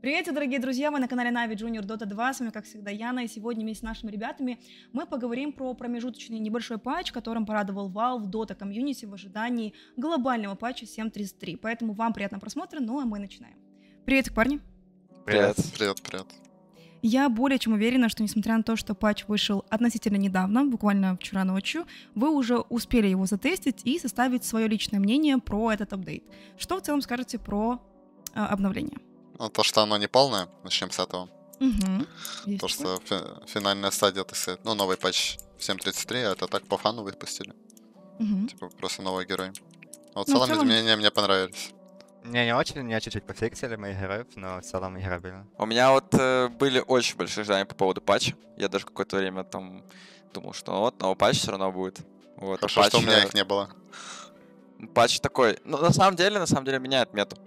Привет, дорогие друзья! Вы на канале Na'Vi Junior Dota 2. С вами, как всегда, Яна. И сегодня вместе с нашими ребятами мы поговорим про промежуточный небольшой патч, которым порадовал Valve Dota комьюнити в ожидании глобального патча 7.33. Поэтому вам приятного просмотра, ну а мы начинаем. Привет, парни! Привет. Привет. Я более чем уверена, что несмотря на то, что патч вышел относительно недавно, буквально вчера ночью, вы уже успели его затестить и составить свое личное мнение про этот апдейт. Что в целом скажете про обновление? Ну, то, что оно не полное, начнем с этого. Угу. То, что финальная стадия, так сказать, ну, новый патч 7.33, это так по фану выпустили. Угу. Типа, просто новый герой. А вот в Ну, в целом целом- изменения мне понравились. Мне не очень, меня чуть-чуть пофиксили моих героев, но в целом играбельно. У меня вот были очень большие ожидания по поводу патча. Я даже какое-то время там думал, что вот новый патч все равно будет. Вот, Хорошо, что у меня их не было. Патч такой, ну на самом деле меняет мету.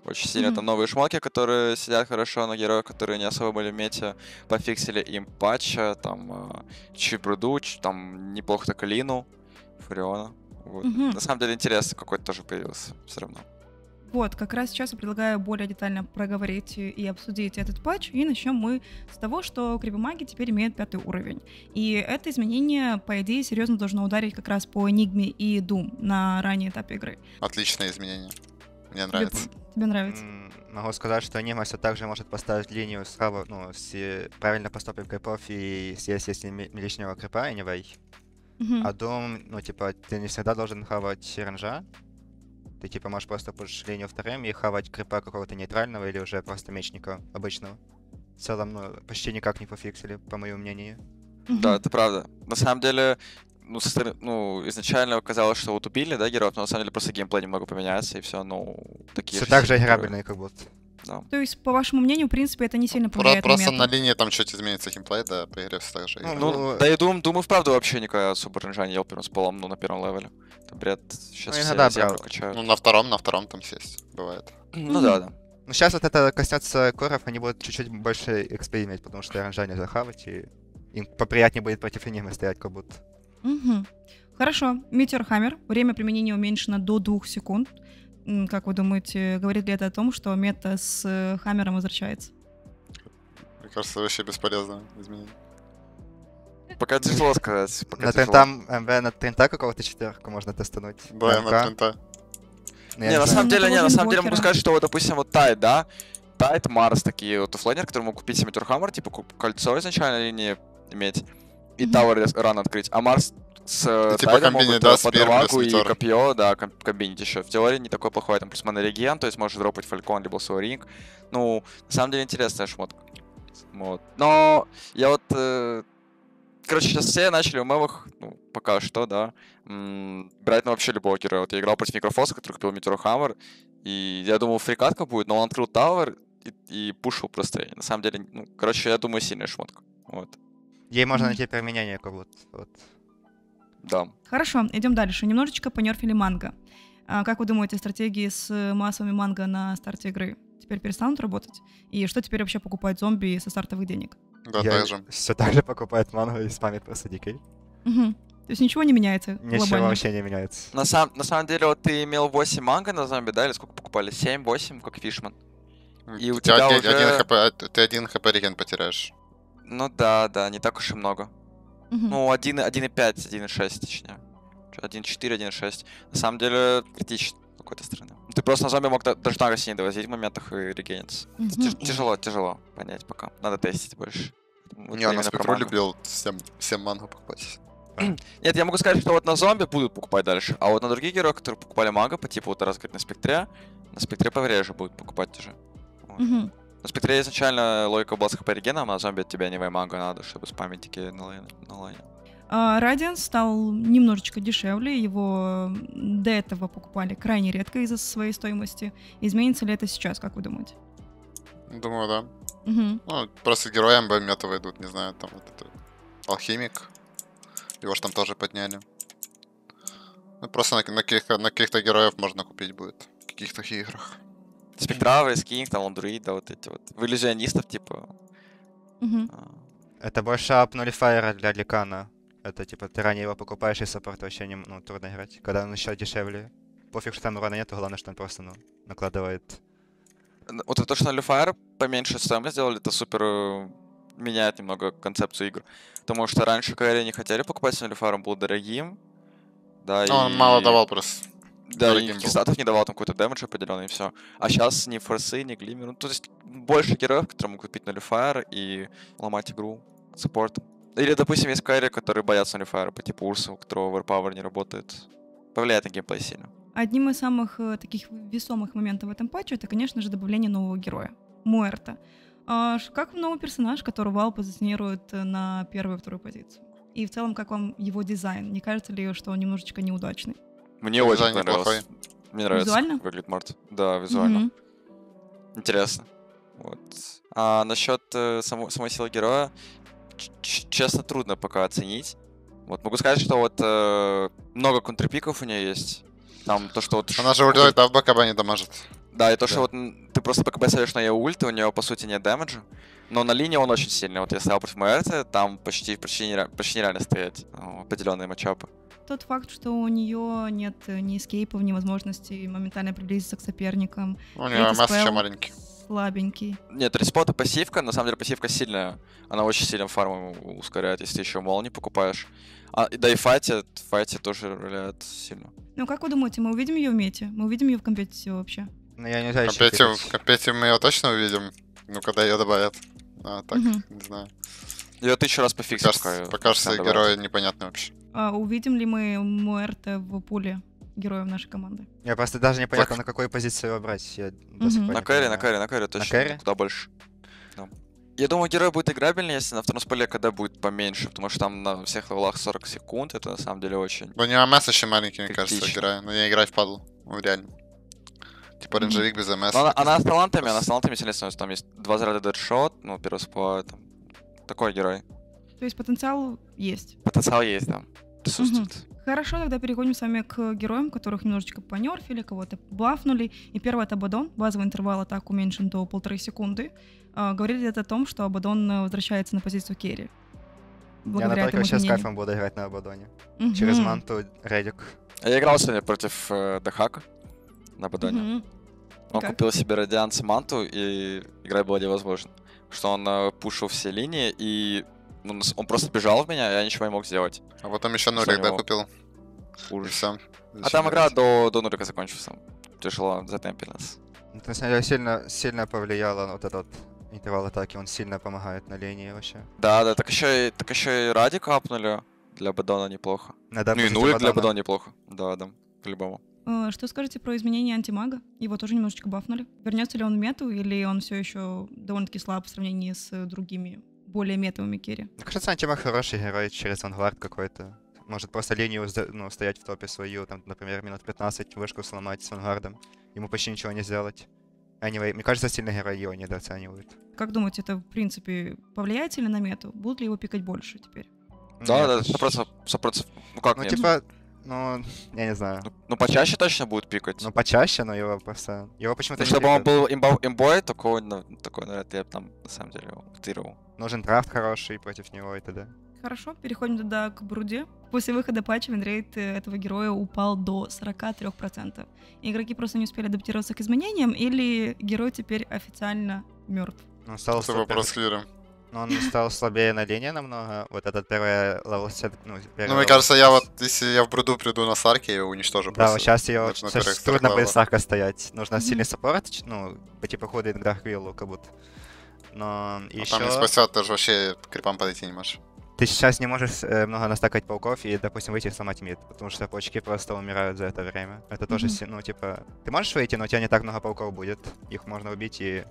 Очень сильно Мгм. там новые шмотки, которые сидят хорошо на героях, которые не особо были в мете, пофиксили им патча, там чуть бруду, там неплохо так Лину, Фуриона. Вот. Мгм. На самом деле интерес какой-то тоже появился все равно. Вот, как раз сейчас я предлагаю более детально проговорить и обсудить этот патч, и начнем мы с того, что крипомаги теперь имеют 5 уровень. И это изменение, по идее, серьезно должно ударить как раз по Энигме и Doom на раннем этапе игры. Отличное изменение. Мне нравится. Тебе нравится? Могу сказать, что Нима все также может поставить линию справа, ну, с правильно поступив крипов и съесть, если лишнего крипа, anyway. Мгм. А Doom, ну, типа, ты не всегда должен хавать ренжа. Ты, типа, можешь просто пушить линию вторым и хавать крипа какого-то нейтрального или уже просто мечника обычного. В целом, ну, почти никак не пофиксили, по моему мнению. Мгм. Да, это правда. На самом деле, изначально казалось, что вот убили, да, героев, но на самом деле просто геймплей немного поменяется, и все, ну, такие Все же так же сильные герои. играбельные, как будто. Да. То есть, по вашему мнению, в принципе, это не сильно повлияет на Просто мету? на линии там чуть изменится геймплей, да, по игре все так же. Ну, Ну, да и Doom и вправду вообще никакая особо ренжа не ел первым спалом, ну, на первом левеле. Там бред, сейчас Ну, все иногда землю брал. качают. Ну, на втором там сесть бывает. Ну да. Ну, сейчас вот это коснется коров, они будут чуть-чуть больше XP иметь, потому что ренжа нельзя хавать, и им поприятнее будет против энимы стоять, как будто. Мгм. Хорошо. Meteor Hammer. Время применения уменьшено до 2 секунд. Как вы думаете, говорит ли это о том, что мета с Хаммером возвращается? Мне кажется, вообще бесполезное изменение. Пока тяжело сказать. Пока На тяжело. трента, МВ на трента какого-то четверку можно тестануть. Да, МК. на трента. Ну, я Не, на знаю. самом деле, Ну, на самом деле Инвокера. могу сказать, что вот, допустим, вот Тайд, да? Тайд, Марс, такие вот оффлейнеры, которые могут купить себе Турхаммер, типа кольцо изначально линии иметь, и Мгм. Тауэр ран открыть. А Марс с типа Тайдом комбини, могут да, под спир плюс Равагу и метеор. копье, да, комбинить еще. В теории не такой плохой, там плюс реген, то есть можешь дропать Фалькон, либо свой ринг. Ну, на самом деле интересная шмотка. Вот. Но я вот... Короче, сейчас все начали в мемах, ну, пока что, да, брать на вообще любого героя. Вот я играл против Микрофоса, который купил Meteor Hammer, и я думал, фрикатка будет, но он открыл Тауэр и пушил просто. На самом деле, ну, короче, я думаю, сильная шмотка. Вот, Ей можно Мгм. найти применение, как будто. Вот. да. Хорошо, идем дальше. Немножечко понерфили манго. Как вы думаете, стратегии с массовыми манго на старте игры теперь перестанут работать? И что теперь вообще покупать зомби со стартовых денег? Да, так же. Все так же покупает мангу и спамит просто дикей. Мгм. То есть ничего не меняется Ничего глобально? вообще не меняется. На самом деле, вот ты имел 8 манго на зомби, да, или сколько покупали? 7-8, как Фишман. И у тебя один уже- хп, ты 1 хп реген потеряешь. Ну да, не так уж и много. Мгм. Ну, 1,5, 1,6, точнее. 1,4, 1,6. На самом деле, критично с какой-то стороны. Ты просто на зомби мог даже на сильно довозить в моментах и регениться. Мгм. Тяжело понять пока. Надо тестить больше. Вот Не, у именно нас про Петру манго. любил 7 мангу покупать. Нет, я могу сказать, что вот на зомби будут покупать дальше. А вот на других героев, которые покупали манго, по типу, вот раз говорить на спектре повреже будут покупать уже. Вот. Мгм. На спектре изначально логика была с хп регеном, а на зомби от тебя не манго надо, чтобы спамить такие на лайне. Radiant стал немножечко дешевле, его до этого покупали крайне редко из-за своей стоимости. Изменится ли это сейчас, как вы думаете? Думаю, да. Мгм. Ну, просто герои МБ мета войдут, не знаю, там вот это... Алхимик. Его ж там тоже подняли. Ну, просто на каких-то героев можно купить будет. В каких-то играх. Спектра, Вейскинг, там Ландруид, да, вот эти вот. В иллюзионистов, типа. Мгм. Это больше ап нулифайера для Ликана. Это типа ты ранее его покупаешь, и саппорт вообще не, ну, трудно играть. Когда он еще дешевле. Пофиг, что там урона нету, главное, что он просто, ну, накладывает. Вот то, что на Люфайр поменьше стоимость сделали, это супер меняет немного концепцию игр. Потому что раньше Кэрри не хотели покупать на Люфайр, он был дорогим. Да, Ну, он мало давал просто. Да, и дорогим был. статов не давал там какой-то дэмэдж определенный, и все. А сейчас ни форсы, ни глиммер. Ну, то есть больше героев, которые могут купить на Люфайр и ломать игру саппортом. Или, допустим, есть Кэрри, которые боятся на Люфайра, по типу Урса, у которого Overpower не работает. Повлияет на геймплей сильно. Одним из самых таких весомых моментов в этом патче это, конечно же, добавление нового героя — Муэрта. Как новый персонаж, который Valve позиционирует на первую и вторую позицию? И в целом, как вам его дизайн? Не кажется ли, что он немножечко неудачный? Мне очень Дизайн понравился. неплохой. Мне нравится, Визуально? как выглядит Март. Да, визуально. Мгм. Интересно. Вот. А насчет самой силы героя, честно, трудно пока оценить. Вот могу сказать, что вот много контрпиков у нее есть. Там то, что вот... Она же ультует, да, в БКБ не дамажит. Да, и то, что Да. вот ты просто БКБ ставишь на ее ульт, у нее по сути нет дэмэджа. Но на линии он очень сильный. Вот я стоял против Муэрты, там почти нереально стоять определенные матчапы. Тот факт, что у нее нет ни эскейпов, ни возможности моментально приблизиться к соперникам. У нее Третий МС еще спелл маленький. слабенький. Нет, респота пассивка, на самом деле пассивка сильная. Она очень сильно фарм ускоряет, если ты еще молнии покупаешь. Да и в файте тоже роляет сильно. Ну, как вы думаете, мы увидим ее в мете? Мы увидим ее в компетитиве вообще? Ну, я не знаю, В компетитив мы ее точно увидим. Ну, когда ее добавят. А так, Мгм. не знаю. Ее 1000 раз пофиксить, Пока что герои непонятны вообще. Увидим ли мы Муэрте в пуле героев нашей команды? Мне просто даже непонятно, Так. на какую позицию его брать. Я до сих Мгм. пор На не кэри, понимаю. точно. кэри? Куда больше. Да. Я думаю, герой будет играбельнее, если на втором спале КД будет поменьше, потому что там на всех левелах 40 секунд, это на самом деле очень... У нее МС еще маленький, мне кажется, Критично. героя. Но не играть впадло. Ну, реально. Типа Мгм. рейнджевик без МС. Но она с талантами сильно становится. Там есть 2 заряда дедшот, ну, первый спал, там... Такой герой. То есть потенциал есть. Потенциал есть, да. Присутствует. Хорошо, тогда переходим с вами к героям, которых немножечко понерфили, кого-то бафнули. И первый — это Абадон. Базовый интервал атак уменьшен до 1,5 секунды. Говорили это о том, что Абадон возвращается на позицию керри. Я Благодаря только этому вообще с изменению. кайфом буду играть на Абадоне. Мгм. Через манту Редик. Я играл сегодня против Дахака на Бадоне. Мгм. Он Как? купил себе Радианс Манту, и играть было невозможно. Что он пушил все линии, и он просто бежал в меня, я ничего не мог сделать. А потом еще Что у нулик, да, него? купил? И Ужас. всё. А там игра до нулика закончилась. Тяжело затемпили нас. Это, на самом деле, сильно повлияло на вот этот интервал атаки. Он сильно помогает на линии вообще. Да, так еще и Ради капнули. Для Бадона неплохо. Надо Ну и опустить нулик для Абадона. Бадона неплохо. Да, по-любому. Что скажете про изменение антимага? Его тоже немножечко бафнули. Вернется ли он в мету, или он все еще довольно-таки слаб в сравнении с другими более метовыми керри? Мне кажется, антимаг хороший герой через вангард какой-то. Может просто линию стоять в топе свою, там, например, минут 15 вышку сломать с вангардом. Ему почти ничего не сделать. Anyway, мне кажется, сильный герой его недооценивают. Как думаете, это, в принципе, повлияет ли на мету? Будут ли его пикать больше теперь? Да, Нет, да, уж. 100%. Ну как Ну, нет? типа, я не знаю. Ну почаще точно будет пикать. Ну, почаще, но его просто... Его почему-то Ну, не чтобы он пикают. был имбой, такой, наверное, я бы там, на самом деле, мотивировал. Нужен драфт хороший против него и т.д. Хорошо, переходим тогда к Бруде. После выхода патча винрейт этого героя упал до 43%. Игроки просто не успели адаптироваться к изменениям, или герой теперь официально мертв? Он стал Это вопрос с клиром. Но он стал слабее на линии намного. Вот этот первый левел сет, Ну, мне кажется, я вот, если я в бруду приду на Сарке, я его уничтожу Да, просто. вот сейчас его на первых трудно левелах. будет Сарка стоять. Нужно Мгм. сильный саппорт, по типу хода игра Хвиллу, как будто. Но А еще там не спасет, ты же вообще к крипам подойти не можешь. ты сейчас не можешь много настакать пауков и, допустим, выйти и сломать мид, потому что паучки просто умирают за это время. Это тоже, Мгм. ты можешь выйти, но у тебя не так много пауков будет. Их можно убить и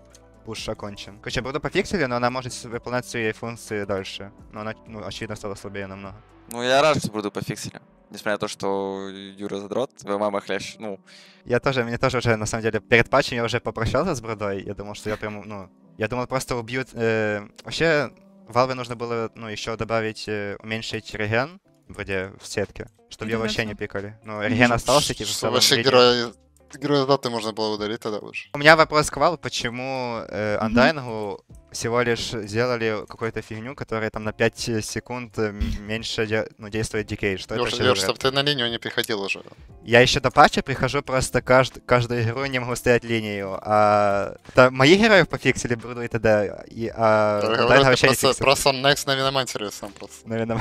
пуш окончен. Короче, Бруду пофиксили, но она может выполнять свои функции дальше. Но она, очевидно, стала слабее намного. Ну, я рад, что буду пофиксили. Несмотря на то, что Юра задрот, в ММ хлещ, ну, Мне тоже уже, на самом деле, перед патчем я уже попрощался с Брудой. Я думал, что я прям, я думал, просто убьют... Вообще, Valve нужно было, еще добавить, уменьшить реген, вроде в сетке, чтобы И его тогда вообще всё. не пикали. Но реген остался, типа, в Что целом вообще линия- герои Героя Доты можно было удалить тогда уже. У меня вопрос к Valve, почему Undying всего лишь сделали какую-то фигню, которая там на 5 секунд меньше действует Decay. Что это вообще за Чтобы бред? ты на линию не приходил уже. Я еще до патча прихожу, просто каждую игру не могу стоять линию. Это мои героев пофиксили Бруду и т.д. Undying вообще не фиксил. Просто Next на Виномантере сам просто Наверное.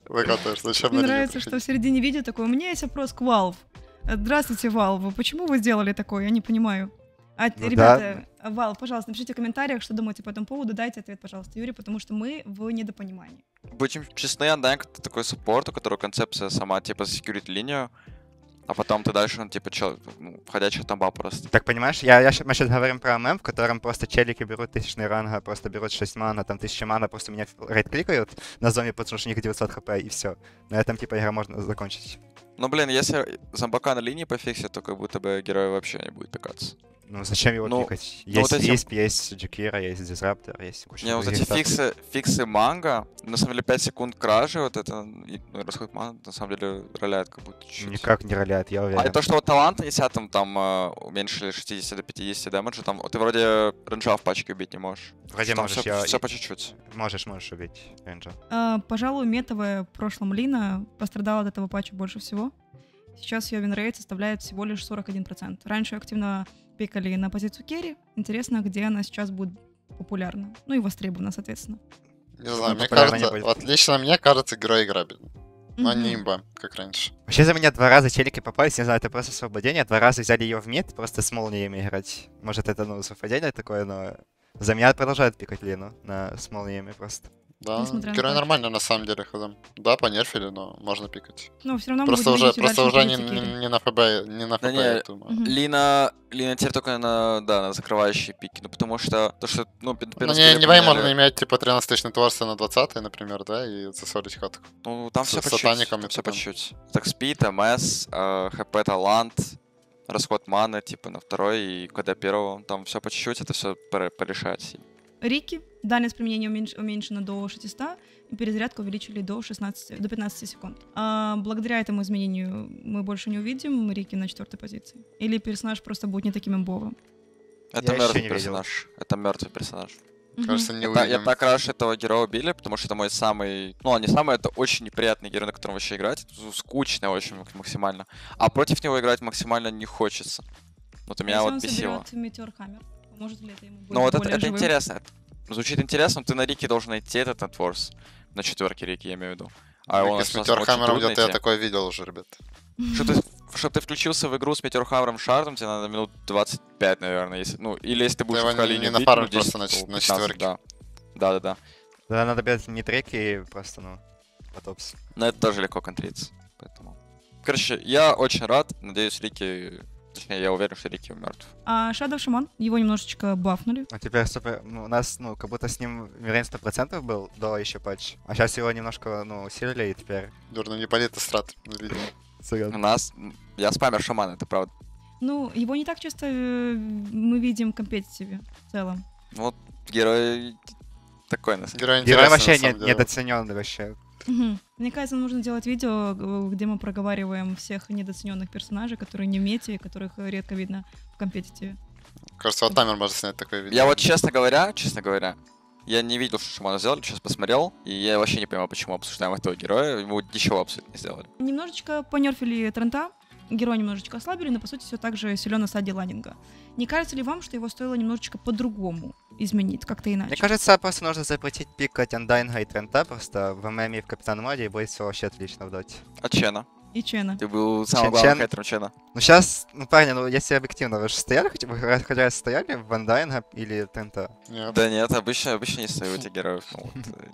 выкатываешь. Зачем Мне на линию нравится, что в приходить? середине видео такое, у меня есть вопрос к Valve. Здравствуйте, Valve. Почему вы сделали такое? Я не понимаю. Ну Ребята, Valve, пожалуйста, напишите в комментариях, что думаете по этому поводу. Дайте ответ, пожалуйста, Юрий, потому что мы в недопонимании. Будем честны, Undying это такой саппорт, у которого концепция сама, типа, секьюрить линию, а потом ты дальше, ну, типа, входящая тамба просто. Так понимаешь, мы сейчас говорим про мем, в котором просто челики берут 1000 ранга, просто берут 6 мана, там 1000 мана, просто меня рейд-кликают на зоне, потому что у них 900 хп, и все. На этом, типа, игра можно закончить. Ну, блин, если зомбака на линии пофиксит, то как будто бы герой вообще не будет пикаться. Ну, зачем его Ну, пикать? ну, вот Есть эти- есть Джекира, есть Дизраптор, есть куча Не, вот других эти статусов. фиксы манго, на самом деле 5 секунд кражи, вот это, расход мана, на самом деле, роляет как будто чуть-чуть. Никак не роляет, я уверен. А и то, что вот таланты несят, там уменьшили 60 до 50 дэмэджа, там ты вроде ренджа в пачке убить не можешь. Вроде Там можешь, все по чуть-чуть. можешь убить Рейнджа. Пожалуй, метовая в прошлом Лина пострадала от этого патча больше всего. Сейчас ее винрейт составляет всего лишь 41%. Раньше ее активно пикали на позицию керри. Интересно, где она сейчас будет популярна. Ну и востребована, соответственно. Не знаю, мне популярно не кажется, будет. вот лично мне кажется, герой играбельный. Но не Мгм. имба, как раньше. Вообще за меня 2 раза челики попались, не знаю, это просто освободение. 2 раза взяли ее в мид, просто с молниями играть. Может это, совпадение такое, но за меня продолжают пикать Лину с молниями просто. Да, Несмотря на герой патч. нормально на самом деле ходом. Да, понерфили, но можно пикать. Но все равно мы Просто будем уже, видеть её просто дальше уже на позиции керри. не на ФБ, не на Да ФБ, не, я думаю. Мгм. Лина теперь только на закрывающие пики, ну потому что, Ну, первый не скелет вай поменяли. можно иметь типа 13-тысячный творцы на 20 например, да, и засолить катку. Ну, там с все по чуть-чуть. сатаниками Там все по потом. чуть-чуть. Так, спид, МС, ХП, талант, расход маны, типа, на второй и КД первого. Там все по чуть-чуть, это все порешать. Рики. Дальность применения уменьшена до 600, и перезарядку увеличили до 15 секунд. Благодаря этому изменению мы больше не увидим Рики на 4-й позиции. Или персонаж просто будет не таким имбовым. Это Я ещё мертвый не видел. персонаж. Это мертвый персонаж. Кажется, не Я увидим. так рад, что этого героя убили, потому что это мой самый... Ну, он не самый, это очень неприятный герой, на котором вообще играть. Это скучно очень максимально. А против него играть максимально не хочется. Вот меня Если вот он бесило. соберет Метеор Хаммер, поможет ли это ему быть Ну вот более это живым? интересно. Звучит интересно, ты на Рике должен найти этот Networks. На 4-ке Рики, я имею в виду. А он С Метеорхаммером где-то я такое видел уже, ребят. Чтобы ты включился в игру с Метеорхаммером Шардом, тебе надо минут 25, наверное, если... Ну, или если ты будешь его в Халине не бить, нафармить ну, 10, просто на то 15, четвёрке. Да. Да. Да, надо брать не треки и просто, потопс. Но это тоже легко контриться. Поэтому... Короче, я очень рад. Надеюсь, Рики... Точнее, я уверен, что Рики мертв. А Shadow Shaman, его немножечко бафнули. А теперь супер, у нас, как будто с ним Мирен 100% был до еще патч. А сейчас его немножко, усилили, и теперь... Дурно, не полит страт, видимо. У Я спамер шаман, это правда. Ну, его не так часто мы видим в компетитиве в целом. Ну, вот герой такой, на самом деле. Герой Герой интересный, вообще на самом деле. недооцененный вообще. Мгм. Мне кажется, нужно делать видео, где мы проговариваем всех недооцененных персонажей, которые не в мете, которых редко видно в компетитиве. Кажется, вот Тамер может снять такое видео. Я вот, честно говоря, я не видел, что Шамана сделали, сейчас посмотрел, и я вообще не понимаю, почему обсуждаем этого героя, ему ничего абсолютно не сделали. Немножечко понерфили Трента, героя немножечко ослабили, но по сути все так же силен на стадии ландинга. Не кажется ли вам, что его стоило немножечко по-другому изменить, как-то иначе? Мне кажется, просто нужно запретить пикать Undying и Трента просто в ММ и в Капитан Моде, и будет все вообще отлично в доте. А Чена? И Чена. Ты был самым Чен- главным Чен- хейтером Чена. Ну сейчас, парни, если объективно, вы же стояли, хоть раз стояли в Undying или Трента? Нет. Да нет, обычно не стою этих героев,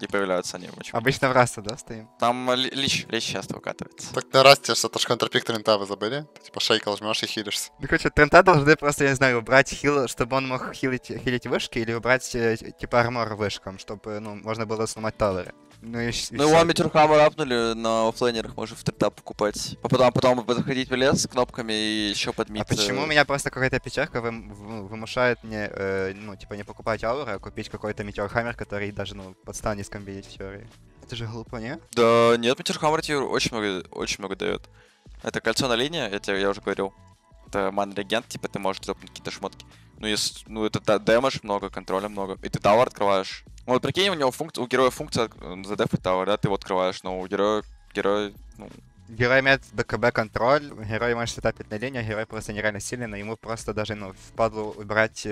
не появляются они очень. Обычно в Раста, да, стоим? Там Лич часто выкатывается. Так на расте, что-то ж контрпик Трента вы забыли? Ты, типа шейкал жмешь и хилишься. Ну, короче, Трента должны просто, я не знаю, убрать хил, чтобы он мог хилить вышки, или убрать, типа, армор вышкам, чтобы, можно было сломать таверы. Ну, и Ну, его Метеорхаммер апнули на оффлейнерах, можно в трета покупать. А потом заходить в лес с кнопками и еще подмить. А почему меня просто какая-то печалька вымушает мне, не покупать ауры, а купить какой-то Метеорхаммер, который даже, подстанет скомбинить в теории? Это же глупо, не? Да нет, Метеорхаммер тебе очень много дает. Это кольцо на линии, я уже говорил. это ман-регент, типа ты можешь дропнуть какие-то шмотки. Ну, если, ну это дэмэдж много, контроля много. И ты тауэр открываешь. Ну, вот прикинь, у героя функция задефать тауэр, да, ты его открываешь, но у героя, ну, Герой имеет БКБ контроль, герой может сетапить на линию, герой просто нереально сильный, но ему просто даже, ну, впадлу убрать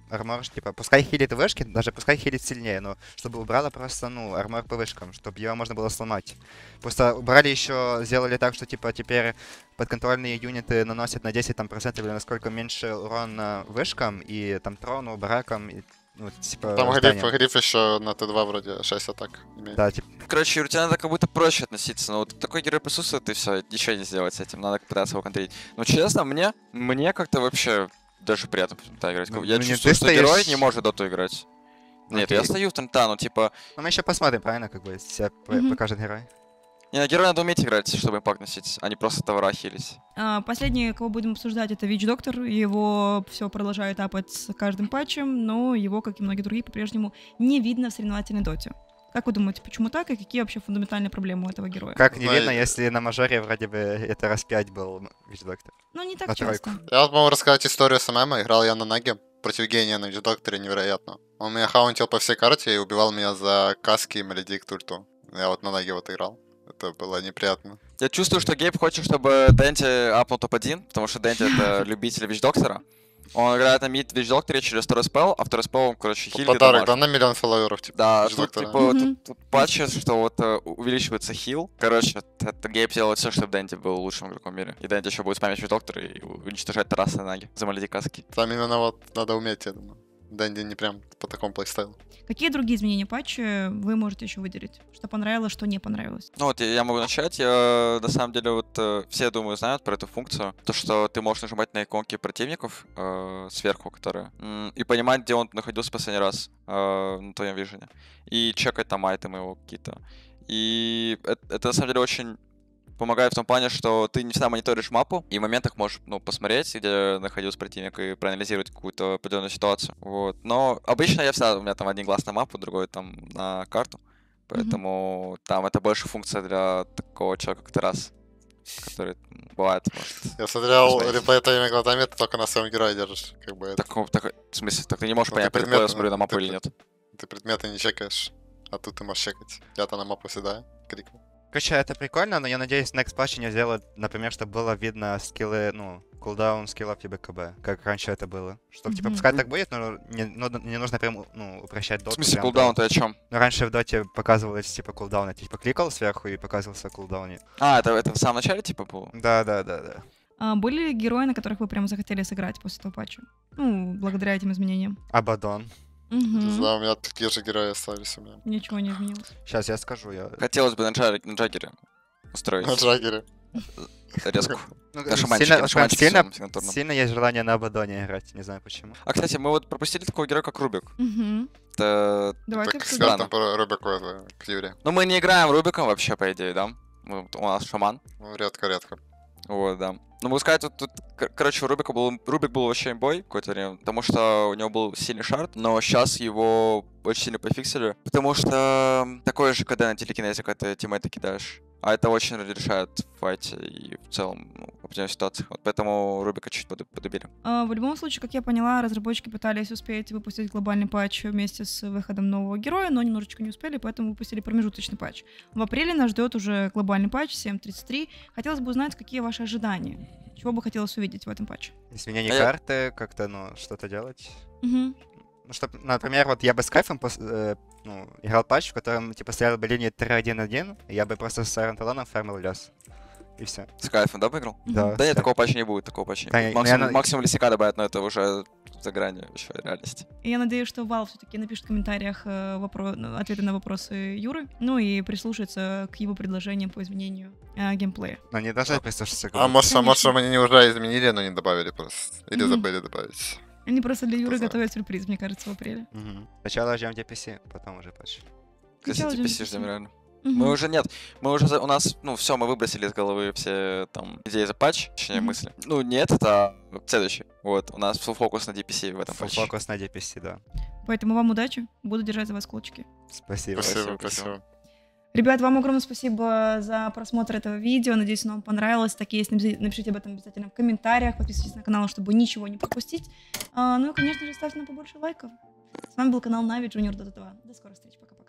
армор, типа, пускай хилит вышки, даже пускай хилит сильнее, но чтобы убрала просто, ну, армор по вышкам, чтобы его можно было сломать. Просто убрали еще, сделали так, что, типа, теперь подконтрольные юниты наносят на 10% там, процентов или насколько меньше урона вышкам и там трону, баракам, и, ну, типа, Там зданиям. гриф еще на Т2 вроде 6 атак имеет. Да, типа, короче, у тебя надо как будто проще относиться, но вот такой герой присутствует, и все, ничего не сделать с этим, надо пытаться его контролить. Но честно, мне как-то вообще даже приятно да, играть. Ну, Я ну, не чувствую, ты что герой стоишь- не может доту играть. Нет, я Окей. стою в Тента, ну типа, ну мы еще посмотрим, правильно, как бы, если себя покажет герой. не, на героя надо уметь играть, чтобы импакт носить, а не просто товара хилить. Последний, кого будем обсуждать, это Вич Доктор. Его все продолжают апать с каждым патчем, но его, как и многие другие, по-прежнему не видно в соревновательной доте. Как вы думаете, почему так, и какие вообще фундаментальные проблемы у этого героя? Как не Ну, видно, и- если на мажоре вроде бы это раз 5 был Вич-доктор. Ну, не так на часто. тройку. Я вот могу рассказать историю с ММ. Играл я на Наге против гения на Вич-докторе невероятно. Он меня хаунтил по всей карте и убивал меня за каски и Маледикт ульту. Я вот на Наге вот играл. Это было неприятно. Я чувствую, что Гейб хочет, чтобы Дэнди апнул топ-1, потому что Дэнди это любитель Вич-доктора. Он играет на мид Вич-докторе через второй спелл, а второй спелл он, короче, хилит и Подарок, дамажит. да, на миллион фолловеров, типа, Да, тут, Вич-доктора. типа, Мгм. тут патчи, что вот увеличивается хил. Короче, это Гейб делает все, чтобы Дэнди был лучшим игроком в мире. И Дэнди еще будет спамить Вич-доктора и уничтожать Тараса на Наги за Маледи Каски. Там именно вот надо уметь, я думаю. Дэнди не прям по такому плейстайлу. Какие другие изменения патча вы можете еще выделить? Что понравилось, что не понравилось? Ну вот я могу начать. Я, на самом деле, вот все, думаю, знают про эту функцию. То, что ты можешь нажимать на иконки противников сверху, которые, и понимать, где он находился последний раз на твоем вижене. И чекать там айтемы его какие-то. И это на самом деле очень помогает в том плане, что ты не всегда мониторишь мапу, и в моментах можешь, ну, посмотреть, где находился противник, и проанализировать какую-то определенную ситуацию. Вот. Но обычно у меня там один глаз на мапу, другой там на карту. Поэтому там это больше функция для такого человека, как Тарас, который бывает, может... Я смотрел Посмотрите. реплей твоими глазами, ты только на своем герое держишь. Как бы это. В смысле, так ты не можешь Ну, понять, ты перед предмет- боем смотрю на мапу ты или нет. Ты предметы не чекаешь, а тут ты можешь чекать. Я-то на мапу всегда кликну. Короче, это прикольно, но я надеюсь, next patch не сделают, например, чтобы было видно скиллы, ну, кулдаун скиллов и БКБ, как раньше это было. Чтобы, типа, Мгм. пускай так будет, но не нужно прям, ну, упрощать В доту. смысле, прям до- кулдаун ты о чем? Ну, раньше в доте показывалось, типа, кулдаун, ты, типа, кликал сверху и показывался кулдауне. А, это в самом начале, типа, было? Да. Были ли герои, на которых вы прям захотели сыграть после этого патча? Ну, благодаря этим изменениям. Абадон. Не Мгм. знаю, у меня такие же герои остались у меня. Ничего не изменилось. Сейчас я скажу, я... Хотелось бы на Джаггере устроить На Джаггере. резку. Ну, На сильно, шаманчике, на прям шаманчике сильно, всем сигнатурном. сильно есть желание на Абадоне играть, не знаю почему. А, кстати, мы вот пропустили такого героя, как Рубик. Мгм. Это... Давайте Так обсудим. экспертом по Рубику это к Юре. Ну, мы не играем Рубиком вообще, по идее, да? У нас шаман. Ну, редко-редко. Вот, да. Ну, могу сказать, тут короче, Рубик был вообще имбой какое-то время, потому что у него был сильный шард, но сейчас его очень сильно пофиксили, потому что такое же, когда на телекинезе, когда ты тиммейта кидаешь. А это очень решает в файте и в целом, ну, в определенных ситуациях. Вот поэтому Рубика чуть подубили. В любом случае, как я поняла, разработчики пытались успеть выпустить глобальный патч вместе с выходом нового героя, но немножечко не успели, поэтому выпустили промежуточный патч. В апреле нас ждет уже глобальный патч 7.33. Хотелось бы узнать, какие ваши ожидания. Чего бы хотелось увидеть в этом патче? Изменение А я- карты, как-то, ну, что-то делать. Мгм. Ну, чтоб, например, вот я бы с кайфом ну, играл патч, в котором, типа, стояла бы линия 3-1-1, и я бы просто с Айрон Талоном фармил лес. И все. С кайфом, да, поиграл? Да, Да нет, такого патча не будет, такого патча не Да, будет. ну, я на- Максимум лисика добавят, но это уже за гранью еще реальности. И я надеюсь, что Valve все-таки напишет в комментариях ответы на вопросы Юры, ну и прислушается к его предложениям по изменению геймплея. Но не должны прислушаться к А может, Конечно. они уже изменили, но не добавили просто. Или Мгм. забыли добавить. Они просто для Юры Кто знает. готовят сюрприз, мне кажется, в апреле. Мгм. Сначала ждем DPC, потом уже патч. Кстати, Сначала DPC ждем ждем DPC. реально. Мгм. Мы уже нет, мы уже у нас, ну все, мы выбросили из головы все там идеи за патч, точнее Мгм. мысли. Ну не этот, а следующий. Вот, у нас full фокус на DPC в этом Full патче. фокус на DPC, да. Поэтому вам удачи, буду держать за вас кулачки. Спасибо. Спасибо, спасибо. спасибо. Ребят, вам огромное спасибо за просмотр этого видео. Надеюсь, оно вам понравилось. Так и есть, напишите об этом обязательно в комментариях. Подписывайтесь на канал, чтобы ничего не пропустить. Ну и, конечно же, ставьте нам побольше лайков. С вами был канал Нави Junior Dota 2. До скорых встреч. Пока-пока.